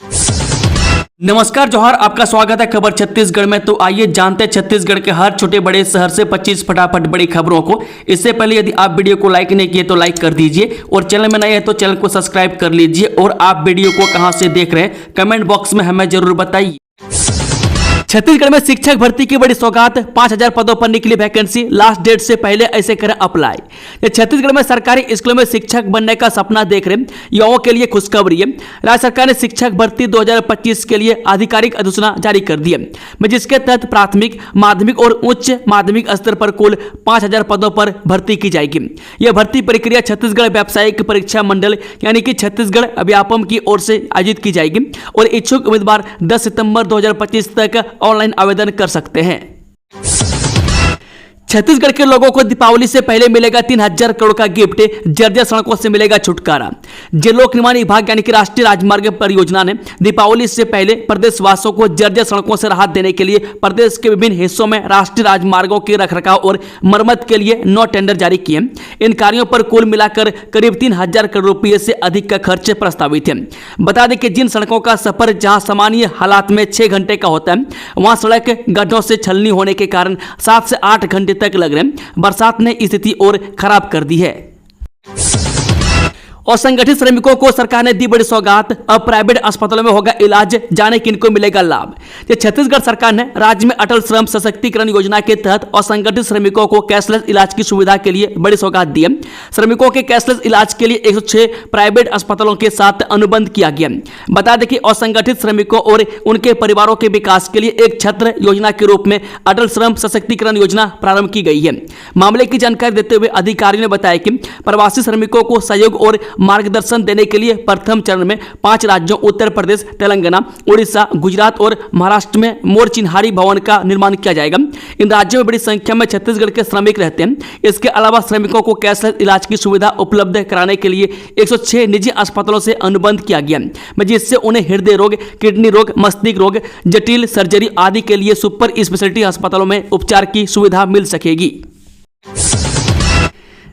नमस्कार जोहार, आपका स्वागत है खबर छत्तीसगढ़ में। तो आइए जानते हैं छत्तीसगढ़ के हर छोटे बड़े शहर से 25 फटाफट बड़ी खबरों को। इससे पहले यदि आप वीडियो को लाइक नहीं किए तो लाइक कर दीजिए और चैनल में नए हैं तो चैनल को सब्सक्राइब कर लीजिए। और आप वीडियो को कहां से देख रहे हैं कमेंट बॉक्स में हमें जरूर बताइए। छत्तीसगढ़ में शिक्षक भर्ती की बड़ी सौगात, 5000 पदों पर निकली वैकेंसी, लास्ट डेट से पहले ऐसे करें अप्लाई। छत्तीसगढ़ में सरकारी स्कूलों में शिक्षक बनने का सपना देख रहे युवाओं के लिए खुशखबरी है। राज्य सरकार ने शिक्षक भर्ती 2025 के लिए आधिकारिक अधिसूचना जारी कर दी है, जिसके तहत प्राथमिक, माध्यमिक और उच्च माध्यमिक स्तर पर कुल 5000 पदों पर भर्ती की जाएगी। यह भर्ती प्रक्रिया छत्तीसगढ़ व्यावसायिक परीक्षा मंडल यानी कि छत्तीसगढ़ व्यापम की ओर से आयोजित की जाएगी और इच्छुक उम्मीदवार 10 सितंबर 2025 तक ऑनलाइन आवेदन कर सकते हैं। छत्तीसगढ़ के लोगों को दीपावली से पहले मिलेगा 3000 करोड़ का गिफ्ट, जर्जर सड़कों से मिलेगा छुटकारा। जे लोक निर्माण विभाग यानी कि राष्ट्रीय राजमार्ग परियोजना ने दीपावली से पहले प्रदेशवासियों को जर्जर सड़कों से राहत देने के लिए प्रदेश के विभिन्न हिस्सों में राष्ट्रीय राजमार्गों के रखरखाव और मरम्मत के लिए 9 टेंडर जारी किए। इन कार्यों पर कुल मिलाकर करीब 3000 करोड़ रुपये से अधिक का खर्च प्रस्तावित है। बता दें कि जिन सड़कों का सफर जहां सामान्य हालात में 6 घंटे का होता है, वहां सड़क गड्ढों से छलनी होने के कारण 7 से 8 घंटे तक लग रहे हैं। बरसात ने स्थिति और खराब कर दी है। असंगठित श्रमिकों को सरकार ने दी बड़ी सौगात, अब प्राइवेट अस्पतालों में होगा इलाज, जाने किनको मिलेगा लाभ। छत्तीसगढ़ सरकार ने राज्य में अटल श्रम सशक्तिकरण योजना के तहत असंगठित श्रमिकों को कैशलेस इलाज की सुविधा के लिए बड़ी सौगात दी है। श्रमिकों के कैशलेस इलाज के लिए 106 प्राइवेट अस्पतालों के साथ अनुबंध किया गया। बता दें कि असंगठित श्रमिकों और उनके परिवारों के विकास के लिए एक छत्र योजना के रूप में अटल श्रम सशक्तिकरण योजना प्रारंभ की गई है। मामले की जानकारी देते हुए अधिकारियों ने बताया कि प्रवासी श्रमिकों को सहयोग और मार्गदर्शन देने के लिए प्रथम चरण में 5 राज्यों उत्तर प्रदेश, तेलंगाना, उड़ीसा, गुजरात और महाराष्ट्र में मोर चिन्हारी भवन का निर्माण किया जाएगा। इन राज्यों में बड़ी संख्या में छत्तीसगढ़ के श्रमिक रहते हैं। इसके अलावा श्रमिकों को कैशलेस इलाज की सुविधा उपलब्ध कराने के लिए 106 निजी अस्पतालों से अनुबंध किया गया, जिससे उन्हें हृदय रोग, किडनी रोग, मस्तिष्क रोग, जटिल सर्जरी आदि के लिए सुपर स्पेशलिटी अस्पतालों में उपचार की सुविधा मिल सकेगी।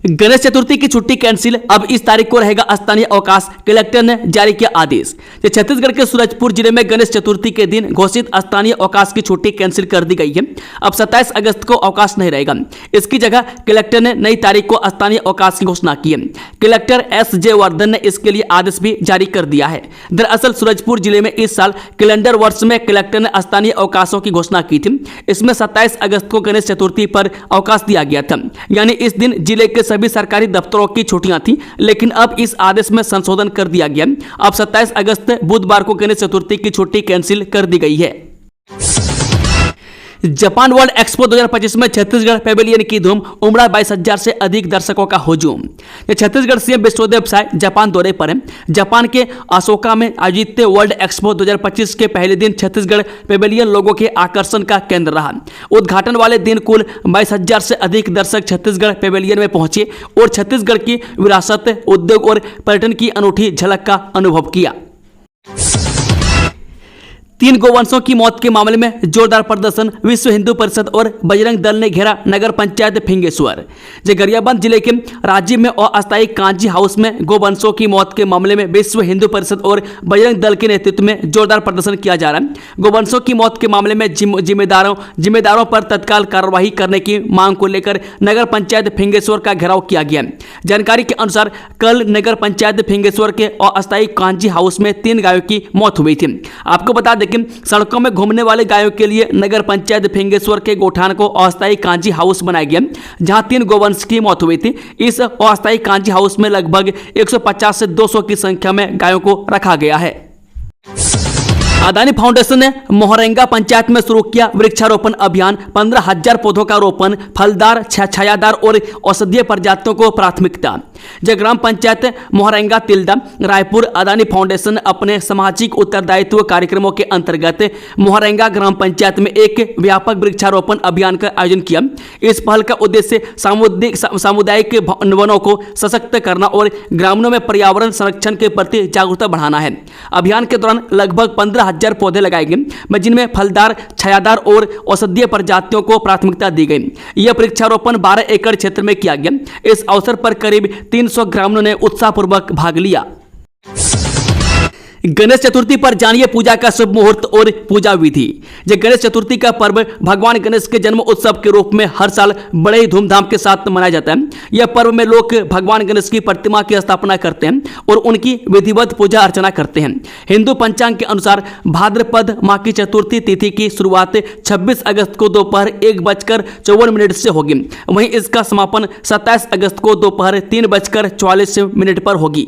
गणेश चतुर्थी की छुट्टी कैंसिल, अब इस तारीख को रहेगा स्थानीय अवकाश, कलेक्टर ने जारी किया आदेश। छत्तीसगढ़ के सूरजपुर जिले में गणेश चतुर्थी के दिन घोषित स्थानीय अवकाश की छुट्टी कैंसिल कर दी गई है। अब 27 अगस्त को अवकाश नहीं रहेगा। इसकी जगह कलेक्टर ने नई तारीख को स्थानीय अवकाश की घोषणा की है। कलेक्टर SJ वर्धन ने इसके लिए आदेश भी जारी कर दिया है। दरअसल सूरजपुर जिले में इस साल कैलेंडर वर्ष में कलेक्टर ने स्थानीय अवकाशों की घोषणा की थी। इसमें 27 अगस्त को गणेश चतुर्थी पर अवकाश दिया गया था, यानी इस दिन जिले के सभी सरकारी दफ्तरों की छुट्टियां थी। लेकिन अब इस आदेश में संशोधन कर दिया गया। अब 27 अगस्त बुधवार को गणेश चतुर्थी की छुट्टी कैंसिल कर दी गई है। जापान वर्ल्ड एक्सपो 2025 में छत्तीसगढ़ पेवेलियन की धूम, उमड़ा 22,000 से अधिक दर्शकों का हुजूम। छत्तीसगढ़ सीएम विष्णुदेव साय जापान दौरे पर हैं। जापान के अशोका में आयोजित वर्ल्ड एक्सपो 2025 के पहले दिन छत्तीसगढ़ पेवेलियन लोगों के आकर्षण का केंद्र रहा। उद्घाटन वाले दिन कुल 22,000 से अधिक दर्शक छत्तीसगढ़ पेवेलियन में पहुंचे और छत्तीसगढ़ की विरासत, उद्योग और पर्यटन की अनूठी झलक का अनुभव किया। 3 गोवंशों की मौत के मामले में जोरदार प्रदर्शन, विश्व हिंदू परिषद और बजरंग दल ने घेरा नगर पंचायत फिंगेश्वर। गरियाबंद जिले के राजीव में अस्थायी कांजी हाउस में गोवंशों की मौत के मामले में विश्व हिंदू परिषद और बजरंग दल के नेतृत्व में जोरदार प्रदर्शन किया जा रहा है। गोवंशों की मौत के मामले में जिम्मेदारों पर तत्काल कार्रवाई करने की मांग को लेकर नगर पंचायत फिंगेश्वर का घेराव किया गया। जानकारी के अनुसार कल नगर पंचायत फिंगेश्वर के अस्थायी कांजी हाउस में 3 गायों की मौत हुई थी। आपको बता दें कि सड़कों में घूमने वाले गायों के लिए नगर पंचायत फिंगेश्वर के गोठान को अस्थायी कांजी हाउस बनाया गया, जहां 3 गोवंश की मौत हुई थी। इस अस्थायी कांजी हाउस में लगभग 150 से 200 की संख्या में गायों को रखा गया है। अदानी फाउंडेशन ने मोहरेंगा पंचायत में शुरू किया वृक्षारोपण अभियान, 15,000 पौधों का रोपण, फलदार, छायादार और औषधीय प्रजातियों को प्राथमिकता। ग्राम पंचायत मोहरेंगा तिल्दा रायपुर अदानी फाउंडेशन अपने सामाजिक उत्तरदायित्व कार्यक्रमों के अंतर्गत मोहरेंगा ग्राम पंचायत में एक व्यापक वृक्षारोपण अभियान का आयोजन किया। इस पहल का उद्देश्य सामुदायिक वनों को सशक्त करना और ग्रामीणों में पर्यावरण संरक्षण के प्रति जागरूकता बढ़ाना है। अभियान के दौरान लगभग 15,000 पौधे लगाए गए, जिनमें फलदार, छायादार और औषधीय प्रजातियों को प्राथमिकता दी गई। यह वृक्षारोपण 12 एकड़ क्षेत्र में किया गया। इस अवसर पर करीब 300 ग्रामीणों ने उत्साहपूर्वक भाग लिया। गणेश चतुर्थी पर जानिए पूजा का शुभ मुहूर्त और पूजा विधि। जो गणेश चतुर्थी का पर्व भगवान गणेश के जन्म उत्सव के रूप में हर साल बड़े ही धूमधाम के साथ मनाया जाता है। यह पर्व में लोग भगवान गणेश की प्रतिमा की स्थापना करते हैं और उनकी विधिवत पूजा अर्चना करते हैं। हिंदू पंचांग के अनुसार भाद्रपद माह की चतुर्थी तिथि की शुरुआत 26 अगस्त को दोपहर 1:54 से होगी। वहीं इसका समापन 27 अगस्त को दोपहर 3:44 पर होगी।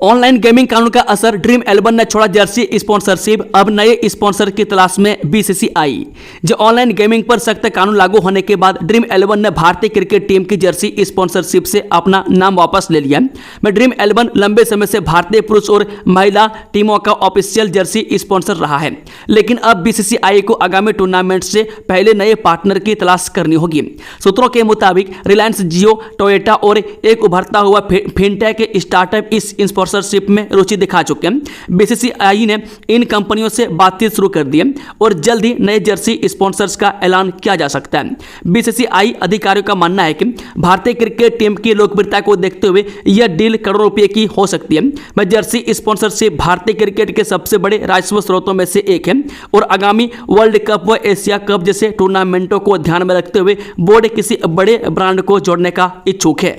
ऑनलाइन गेमिंग कानून का असर, ड्रीम 11 ने छोड़ा जर्सी स्पॉन्सरशिप, अब नए स्पॉन्सर की तलाश में बीसीसीआई। जो ऑनलाइन गेमिंग पर सख्त कानून लागू होने के बाद ड्रीम 11 ने भारतीय क्रिकेट टीम की जर्सी स्पॉन्सरशिप से अपना नाम वापस ले लिया। मैं ड्रीम 11 लंबे समय से भारतीय पुरुष और महिला टीमों का ऑफिशियल जर्सी स्पॉन्सर रहा है, लेकिन अब बीसीसीआई को आगामी टूर्नामेंट से पहले नए पार्टनर की तलाश करनी होगी। सूत्रों के मुताबिक रिलायंस जियो, टोयोटा और एक उभरता हुआ फिनटेक स्टार्टअप इस स्पॉन्सरशिप में रुचि दिखा चुके हैं। बीसीसीआई ने इन कंपनियों से बातचीत शुरू कर दी है और जल्द ही नए जर्सी स्पॉन्सर्स का ऐलान किया जा सकता है। बीसीसीआई अधिकारियों का मानना है कि भारतीय क्रिकेट टीम की लोकप्रियता को देखते हुए यह डील करोड़ों रुपए की हो सकती है। जर्सी स्पॉन्सरशिप भारतीय क्रिकेट के सबसे बड़े राजस्व स्रोतों में से एक है और आगामी वर्ल्ड कप व एशिया कप जैसे टूर्नामेंटों को ध्यान में रखते हुए बोर्ड किसी बड़े ब्रांड को जोड़ने का इच्छुक है।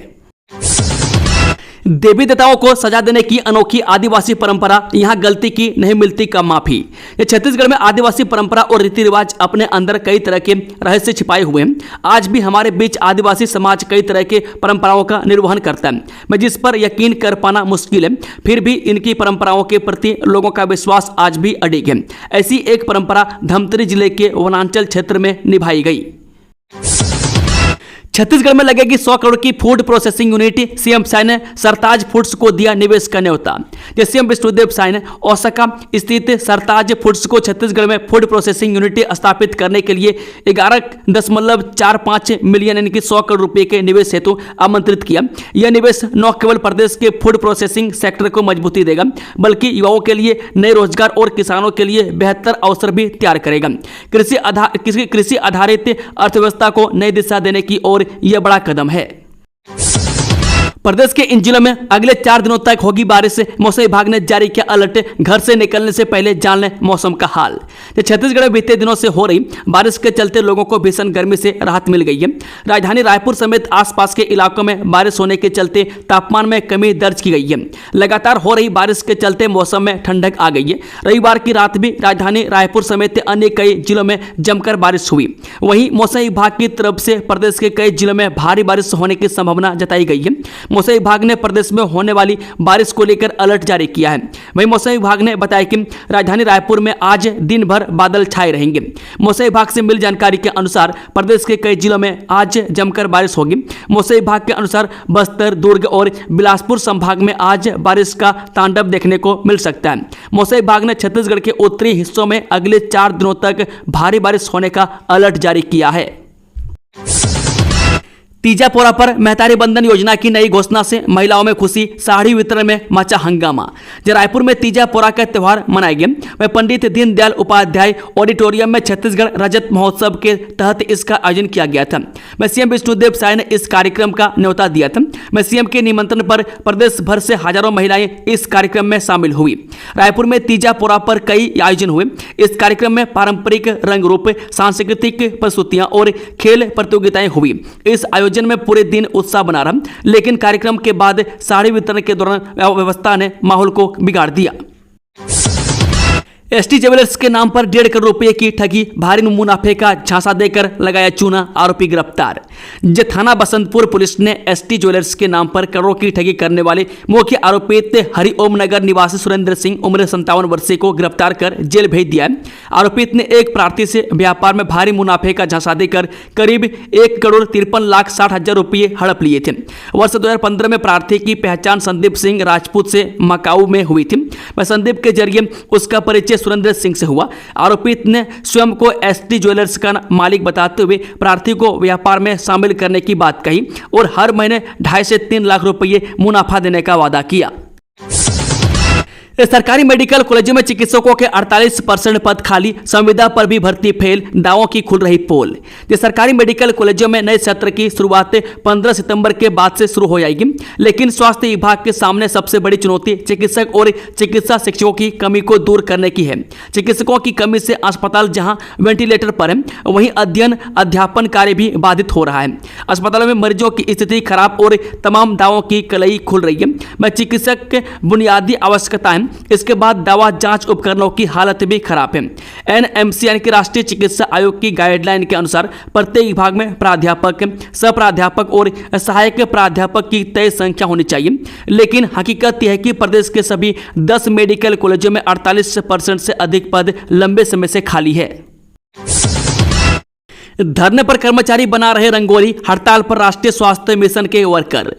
देवी देवताओं को सजा देने की अनोखी आदिवासी परंपरा, यहां गलती की नहीं मिलती का माफी। ये छत्तीसगढ़ में आदिवासी परंपरा और रीति रिवाज अपने अंदर कई तरह के रहस्य छिपाए हुए हैं। आज भी हमारे बीच आदिवासी समाज कई तरह के परंपराओं का निर्वहन करता है, मैं जिस पर यकीन कर पाना मुश्किल है। फिर भी इनकी परंपराओं के प्रति लोगों का विश्वास आज भी अडिग है। ऐसी एक परंपरा धमतरी जिले के वनांचल क्षेत्र में निभाई गई। छत्तीसगढ़ में लगेगी 100 करोड़ की food processing unit, CM Sai ने सरताज फूड्स को दिया निवेश का न्योता। सीएम विष्णुदेव साय ने ओसाका स्थित सरताज फूड्स को छत्तीसगढ़ में फूड प्रोसेसिंग यूनिट स्थापित करने के लिए 11.45 मिलियन यानी कि 100 करोड़ रुपए के निवेश हेतु आमंत्रित किया। यह निवेश न केवल प्रदेश के फूड प्रोसेसिंग सेक्टर को मजबूती देगा, बल्कि युवाओं के लिए नए रोजगार और किसानों के लिए बेहतर अवसर भी तैयार करेगा। कृषि आधारित अर्थव्यवस्था को नई दिशा देने की ओर यह बड़ा कदम है। प्रदेश के इन जिलों में अगले 4 दिनों तक होगी बारिश। मौसम विभाग ने जारी किया अलर्ट, घर से निकलने से पहले जान लें मौसम का हाल। छत्तीसगढ़ में बीते दिनों से हो रही बारिश के चलते लोगों को भीषण गर्मी से राहत मिल गई है। राजधानी रायपुर समेत आसपास के इलाकों में बारिश होने के चलते तापमान में कमी दर्ज की गई है। लगातार हो रही बारिश के चलते मौसम में ठंडक आ गई है। रविवार की रात भी राजधानी रायपुर समेत अन्य कई जिलों में जमकर बारिश हुई। वहीं मौसम विभाग की तरफ से प्रदेश के कई जिलों में भारी बारिश होने की संभावना जताई गई है। मौसम विभाग ने प्रदेश में होने वाली बारिश को लेकर अलर्ट जारी किया है। वहीं मौसम विभाग ने बताया कि राजधानी रायपुर में आज दिन भर बादल छाए रहेंगे। मौसम विभाग से मिली जानकारी के अनुसार प्रदेश के कई जिलों में आज जमकर बारिश होगी। मौसम विभाग के अनुसार बस्तर, दुर्ग और बिलासपुर संभाग में आज बारिश का तांडव देखने को मिल सकता है। मौसम विभाग ने छत्तीसगढ़ के उत्तरी हिस्सों में अगले 4 दिनों तक भारी बारिश होने का अलर्ट जारी किया है। तीजापोरा पर महतारी बंधन योजना की नई घोषणा से महिलाओं में खुशी, साड़ी वितरण में मचा हंगामा। रायपुर में तीजापोरा का त्यौहार मनाया गया। वह पंडित दीनदयाल उपाध्याय ऑडिटोरियम में छत्तीसगढ़ रजत महोत्सव के तहत इसका आयोजन किया गया था। मैं सीएम विष्णुदेव साय ने इस कार्यक्रम का न्योता दिया था। मैं सीएम के निमंत्रण पर प्रदेश भर से हजारों महिलाएं इस कार्यक्रम में शामिल हुई। रायपुर में तीजापोरा पर कई आयोजन हुए। इस कार्यक्रम में पारंपरिक रंग रूप, सांस्कृतिक प्रस्तुतियां और खेल प्रतियोगिताएं हुई। इस आयोजन में पूरे दिन उत्साह बना रहा, लेकिन कार्यक्रम के बाद साड़ी वितरण के दौरान व्यवस्था ने माहौल को बिगाड़ दिया। एसटी ज्वेलर्स के नाम पर 1.5 करोड़ रुपए की ठगी, भारी मुनाफे का झांसा देकर लगाया चूना, आरोपी गिरफ्तार। थाना बसंतपुर पुलिस ने एसटी ज्वेलर्स के नाम पर करोड़ों की ठगी करने वाले मुख्य आरोपित हरिओम नगर निवासी सुरेंद्र सिंह उम्र 57 वर्षीय को गिरफ्तार कर जेल भेज दिया है। आरोपित ने एक प्रार्थी से व्यापार में भारी मुनाफे का झांसा देकर करीब 1,53,60,000 रुपये हड़प लिए थे। वर्ष 2015 में प्रार्थी की पहचान संदीप सिंह राजपूत से मकाऊ में हुई थी। संदीप के जरिए उसका परिचय सुरेंद्र सिंह से हुआ। आरोपित ने स्वयं को एसटी ज्वेलर्स का मालिक बताते हुए प्रार्थी को व्यापार में शामिल करने की बात कही और हर महीने 2.5 से 3 लाख रुपये मुनाफा देने का वादा किया। सरकारी मेडिकल कॉलेजों में चिकित्सकों के 48% पद खाली, संविदा पर भी भर्ती फेल, दावों की खुल रही पोल। सरकारी मेडिकल कॉलेजों में नए सत्र की शुरुआत 15 सितंबर के बाद से शुरू हो जाएगी, लेकिन स्वास्थ्य विभाग के सामने सबसे बड़ी चुनौती चिकित्सक और चिकित्सा शिक्षकों की कमी को दूर करने की है। चिकित्सकों की कमी से अस्पताल जहां वेंटिलेटर पर है, वहीं अध्ययन अध्यापन कार्य भी बाधित हो रहा है। अस्पतालों में मरीजों की स्थिति खराब और तमाम दावों की कलई खुल रही है। मैं चिकित्सक के बुनियादी आवश्यकताएं, इसके बाद दवा जांच उपकरणों की हालत भी खराब है। एनएमसी यानी कि राष्ट्रीय चिकित्सा आयोग की गाइडलाइन के अनुसार प्रत्येक विभाग में प्राध्यापक, सह-प्राध्यापक और सहायक प्राध्यापक की तय संख्या होनी चाहिए, लेकिन हकीकत यह है कि प्रदेश के सभी 10 मेडिकल कॉलेजों में 48% से अधिक पद लंबे समय से खाली है। धरने पर कर्मचारी बना रहे रंगोली, हड़ताल पर राष्ट्रीय स्वास्थ्य मिशन के वर्कर।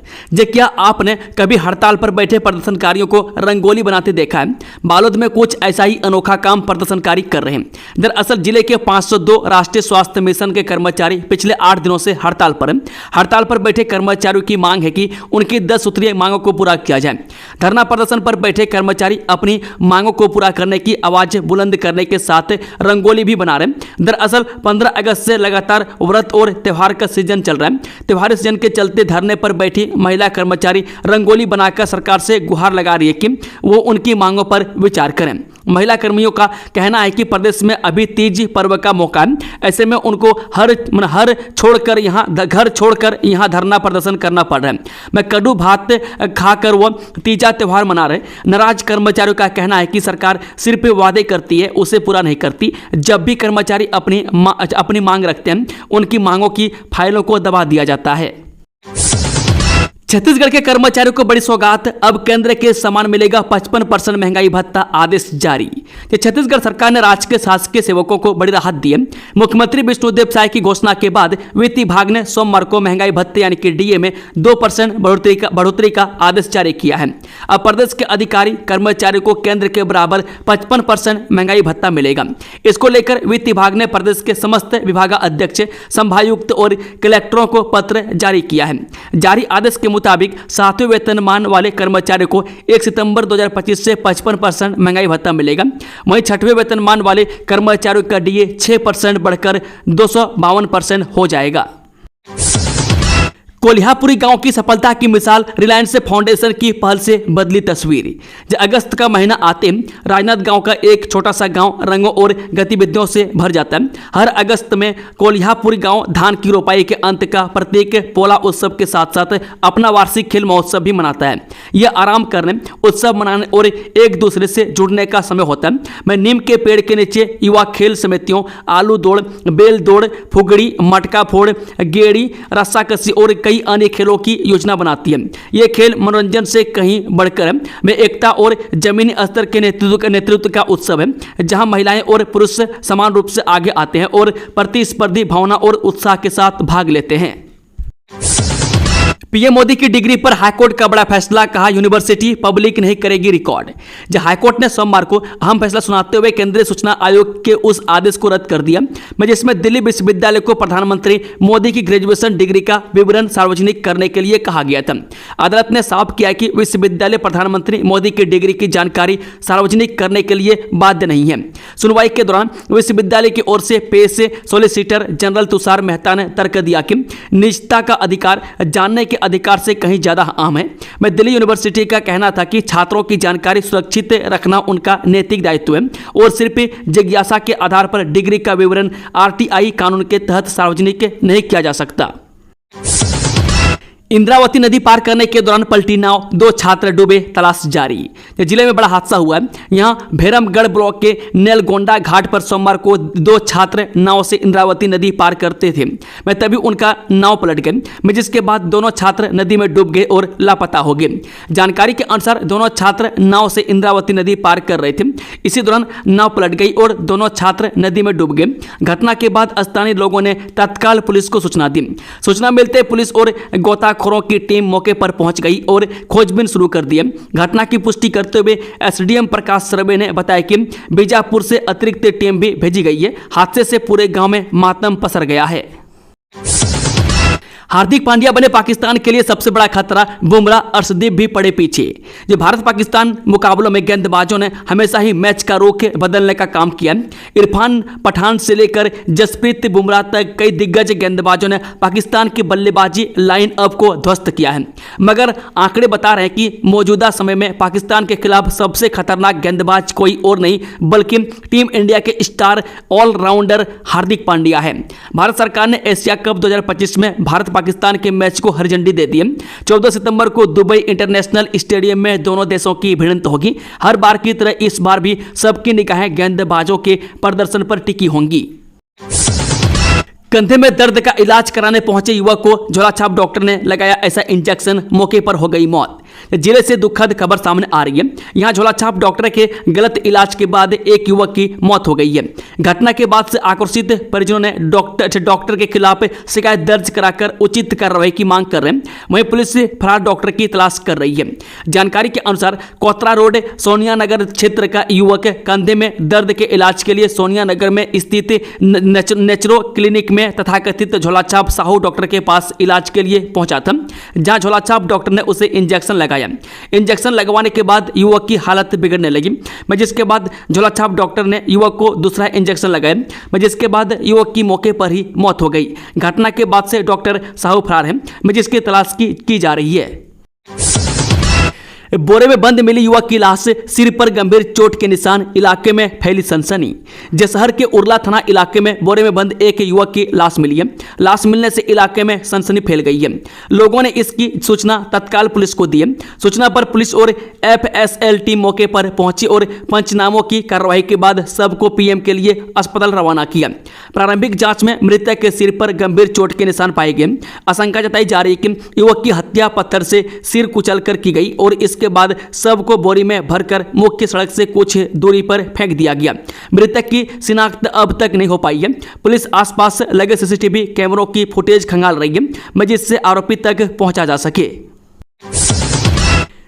क्या आपने कभी हड़ताल पर बैठे प्रदर्शनकारियों को रंगोली बनाते देखा है? बालोद में कुछ ऐसा ही अनोखा काम प्रदर्शनकारी कर रहे हैं। दरअसल जिले के 502 राष्ट्रीय स्वास्थ्य मिशन के कर्मचारी पिछले 8 दिनों से हड़ताल पर हैं। हड़ताल पर बैठे कर्मचारियों की मांग है कि उनकी 10 सूत्रीय मांगों को पूरा किया जाए। धरना प्रदर्शन पर बैठे कर्मचारी अपनी मांगों को पूरा करने की आवाज बुलंद करने के साथ रंगोली भी बना रहे हैं। दरअसल 15 अगस्त से लगातार व्रत और त्योहार का सीजन चल रहा है। त्योहारी सीजन के चलते धरने पर बैठी महिला कर्मचारी रंगोली बनाकर सरकार से गुहार लगा रही है कि वो उनकी मांगों पर विचार करें। महिला कर्मियों का कहना है कि प्रदेश में अभी तीज पर्व का मौका है, ऐसे में उनको घर छोड़कर यहाँ धरना प्रदर्शन करना पड़ रहा है। मैं कड़ू भात खाकर वो तीजा त्योहार मना रहे। नाराज कर्मचारियों का कहना है कि सरकार सिर्फ वादे करती है, उसे पूरा नहीं करती। जब भी कर्मचारी अपनी मांग रखते हैं, उनकी मांगों की फाइलों को दबा दिया जाता है। छत्तीसगढ़ के कर्मचारियों को बड़ी सौगात, अब केंद्र के समान मिलेगा 55% महंगाई भत्ता, आदेश जारी। छत्तीसगढ़ सरकार ने राज्य के शासकीय सेवकों को बड़ी राहत दी है। मुख्यमंत्री विष्णुदेव साय की घोषणा के बाद वित्त विभाग ने सोमवार को महंगाई भत्ते यानी कि डीए में 2% बढ़ोतरी का आदेश जारी किया है। अब प्रदेश के अधिकारी कर्मचारियों को केंद्र के बराबर 55% महंगाई भत्ता मिलेगा। इसको लेकर वित्त विभाग ने प्रदेश के समस्त विभागाध्यक्ष, संभागायुक्त और कलेक्टरों को पत्र जारी किया है। जारी आदेश के मुताबिक 7वें वेतनमान वाले कर्मचारियों को 1 सितंबर 2025 से 55% महंगाई भत्ता मिलेगा। वहीं 6वें वेतनमान वाले कर्मचारियों का डीए 6% बढ़कर 252% हो जाएगा। कोल्हापुरी गांव की सफलता की मिसाल, रिलायंस फाउंडेशन की पहल से बदली तस्वीर। अगस्त का महीना आते राजनांद गांव का एक छोटा सा गांव रंगों और गतिविधियों से भर जाता है। हर अगस्त में कोल्हापुरी गांव धान की रोपाई के अंत का प्रत्येक पोला उत्सव के साथ साथ अपना वार्षिक खेल महोत्सव भी मनाता है। यह आराम करने, उत्सव मनाने और एक दूसरे से जुड़ने का समय होता है। मैं नीम के पेड़ के नीचे युवा खेल समितियों, आलू दौड़, बेल दौड़, फुगड़ी, मटका फोड़, गेड़ी, रस्साकसी और कई अन्य खेलों की योजना बनाती है। ये खेल मनोरंजन से कहीं बढ़कर में एकता और जमीनी स्तर के नेतृत्व का उत्सव है, जहां महिलाएं और पुरुष समान रूप से आगे आते हैं और प्रतिस्पर्धी भावना और उत्साह के साथ भाग लेते हैं। पीएम मोदी की डिग्री पर हाईकोर्ट का बड़ा फैसला, कहा यूनिवर्सिटी पब्लिक नहीं करेगी रिकॉर्ड। हाईकोर्ट ने सोमवार को अहम फैसला सुनाते हुए केंद्रीय सूचना आयोग के उस आदेश को रद्द कर दिया जिसमें दिल्ली विश्वविद्यालय को प्रधानमंत्री मोदी की ग्रेजुएशन डिग्री का विवरण सार्वजनिक करने के लिए कहा गया था। अदालत ने साफ किया कि विश्वविद्यालय प्रधानमंत्री मोदी की डिग्री की जानकारी सार्वजनिक करने के लिए बाध्य नहीं है। सुनवाई के दौरान विश्वविद्यालय की ओर से पेश सॉलिसिटर जनरल तुषार मेहता ने तर्क दिया कि निजता का अधिकार जानने के अधिकार से कहीं ज्यादा अहम है। मैं दिल्ली यूनिवर्सिटी का कहना था कि छात्रों की जानकारी सुरक्षित रखना उनका नैतिक दायित्व है और सिर्फ जिज्ञासा के आधार पर डिग्री का विवरण आरटीआई कानून के तहत सार्वजनिक नहीं किया जा सकता। इंद्रावती नदी पार करने के दौरान पलटी नाव, 2 छात्र डूबे, तलाश जारी। जिले में बड़ा हादसा हुआ है। यहां भैरमगढ़ ब्लॉक के नेलगोंडा घाट पर सोमवार को 2 छात्र नाव से इंद्रावती नदी पार करते थे। तभी उनका नाव पलट गई, जिसके बाद दोनों छात्र नदी में डूब गए और लापता हो गए। जानकारी के अनुसार दोनों छात्र नाव से इंद्रावती नदी पार कर रहे थे। इसी दौरान नाव पलट गई और दोनों छात्र नदी में डूब गए। घटना के बाद स्थानीय लोगों ने तत्काल पुलिस को सूचना दी। सूचना मिलते पुलिस और गोताखोरों की टीम मौके पर पहुंच गई और खोजबीन शुरू कर दी। घटना की पुष्टि करते हुए एसडीएम प्रकाश सरवे ने बताया कि बीजापुर से अतिरिक्त टीम भी भेजी गई है। हादसे से पूरे गांव में मातम पसर गया है। हार्दिक पांड्या बने पाकिस्तान के लिए सबसे बड़ा खतरा, बुमराह अर्शदीप भी पड़े पीछे। जो भारत पाकिस्तान मुकाबलों में गेंदबाजों ने हमेशा ही मैच का रुख बदलने का काम किया। इरफान पठान से लेकर जसप्रीत बुमराह तक कई दिग्गज गेंदबाजों ने पाकिस्तान की बल्लेबाजी लाइन अप को ध्वस्त किया है, मगर आंकड़े बता रहे हैं कि मौजूदा समय में पाकिस्तान के खिलाफ सबसे खतरनाक गेंदबाज कोई और नहीं बल्कि टीम इंडिया के स्टार ऑलराउंडर हार्दिक पांड्या है। भारत सरकार ने एशिया कप 2025 में भारत पाकिस्तान के मैच को हरी झंडी दे दी है। 14 सितंबर को दुबई इंटरनेशनल स्टेडियम में दोनों देशों की भिड़ंत होगी। हर बार की तरह इस बार भी सबकी निगाहें गेंदबाजों के प्रदर्शन पर टिकी होंगी। कंधे में दर्द का इलाज कराने पहुंचे युवक को झोलाछाप डॉक्टर ने लगाया ऐसा इंजेक्शन, मौके पर हो गई मौत। जिले से दुखद खबर सामने आ रही है। यहां झोलाछाप डॉक्टर के गलत इलाज के बाद एक युवक की मौत हो गई है। घटना के बाद से आक्रोशित परिजनों ने डॉक्टर के खिलाफ शिकायत दर्ज कराकर उचित कार्रवाई की मांग कर रहे हैं। वहीं पुलिस फरार डॉक्टर की तलाश कर रही है। जानकारी के अनुसार कोतरा रोड सोनिया नगर क्षेत्र का युवक कंधे में दर्द के इलाज के लिए सोनिया नगर में स्थित नेचरो क्लिनिक में तथाकथित झोलाछाप साहू डॉक्टर के पास इलाज के लिए पहुंचा था, जहां झोलाछाप डॉक्टर ने उसे इंजेक्शन लगाया। इंजेक्शन लगवाने के बाद युवक की हालत बिगड़ने लगी, जिसके बाद झोलाछाप डॉक्टर ने युवक को दूसरा इंजेक्शन लगाया, जिसके बाद युवक की मौके पर ही मौत हो गई। घटना के बाद से डॉक्टर साहू फरार है, जिसकी तलाश की जा रही है। बोरे में बंद मिली युवक की लाश, सिर पर गंभीर चोट के निशान, इलाके में फैली सनसनी। जसहर के उरला थाना इलाके में बोरे में बंद एक युवक की लाश मिली है। लाश मिलने से इलाके में सनसनी फैल गई है। लोगों ने इसकी सूचना तत्काल पुलिस को दी है। सूचना पर पुलिस और FSL टीम मौके पर पहुंची और पंचनामों की कार्रवाई के बाद सबको PM के लिए अस्पताल रवाना किया। प्रारंभिक जांच में मृतक के सिर पर गंभीर चोट के निशान पाए गए। आशंका जताई जा रही है कि युवक की हत्या पत्थर से सिर कुचलकर की गई और इसके बाद सबको बोरी में भरकर मुख्य सड़क से कुछ दूरी पर फेंक दिया गया। मृतक की शिनाख्त अब तक नहीं हो पाई है। पुलिस आसपास लगे CCTV कैमरों की फुटेज खंगाल रही है, जिससे आरोपी तक पहुंचा जा सके।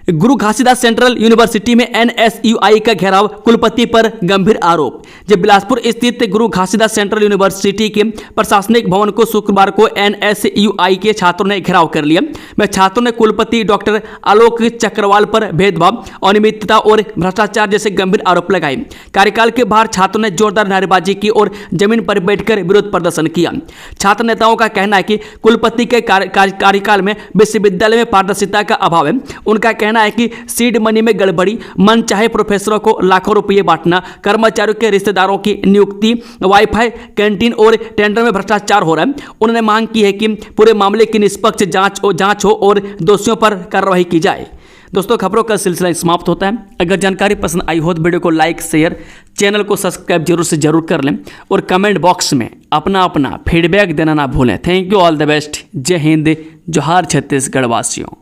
गुरु घासीदास सेंट्रल यूनिवर्सिटी में NSUI का घेराव, कुलपति पर गंभीर आरोप। जब बिलासपुर स्थित गुरु घासीदास सेंट्रल यूनिवर्सिटी के प्रशासनिक भवन को शुक्रवार को NSUI के छात्रों ने घेराव कर लिया। में छात्रों ने कुलपति डॉक्टर आलोक चक्रवाल पर भेदभाव, अनियमितता और भ्रष्टाचार जैसे गंभीर आरोप लगाए। कार्यकाल के बाहर छात्रों ने जोरदार नारेबाजी की और जमीन पर बैठकर विरोध प्रदर्शन किया। छात्र नेताओं का कहना है कि कुलपति के कार्यकाल में विश्वविद्यालय में पारदर्शिता का अभाव है। उनका कहना है कि सीड मनी में गड़बड़ी, मन चाहे प्रोफेसरों को लाखों रुपए बांटना, कर्मचारियों के रिश्तेदारों की नियुक्ति, वाईफाई, कैंटीन और टेंडर में भ्रष्टाचार हो रहा है। उन्होंने मांग की है कि पूरे मामले की निष्पक्ष जांच हो और दोषियों पर कार्रवाई की जाए। दोस्तों, खबरों का सिलसिला समाप्त होता है। अगर जानकारी पसंद आई हो तो वीडियो को लाइक, शेयर, चैनल को सब्सक्राइब जरूर कर लें और कमेंट बॉक्स में अपना फीडबैक देना ना भूलें। Thank you, all the best. जय हिंद, जोहार छत्तीसगढ़ वासियों।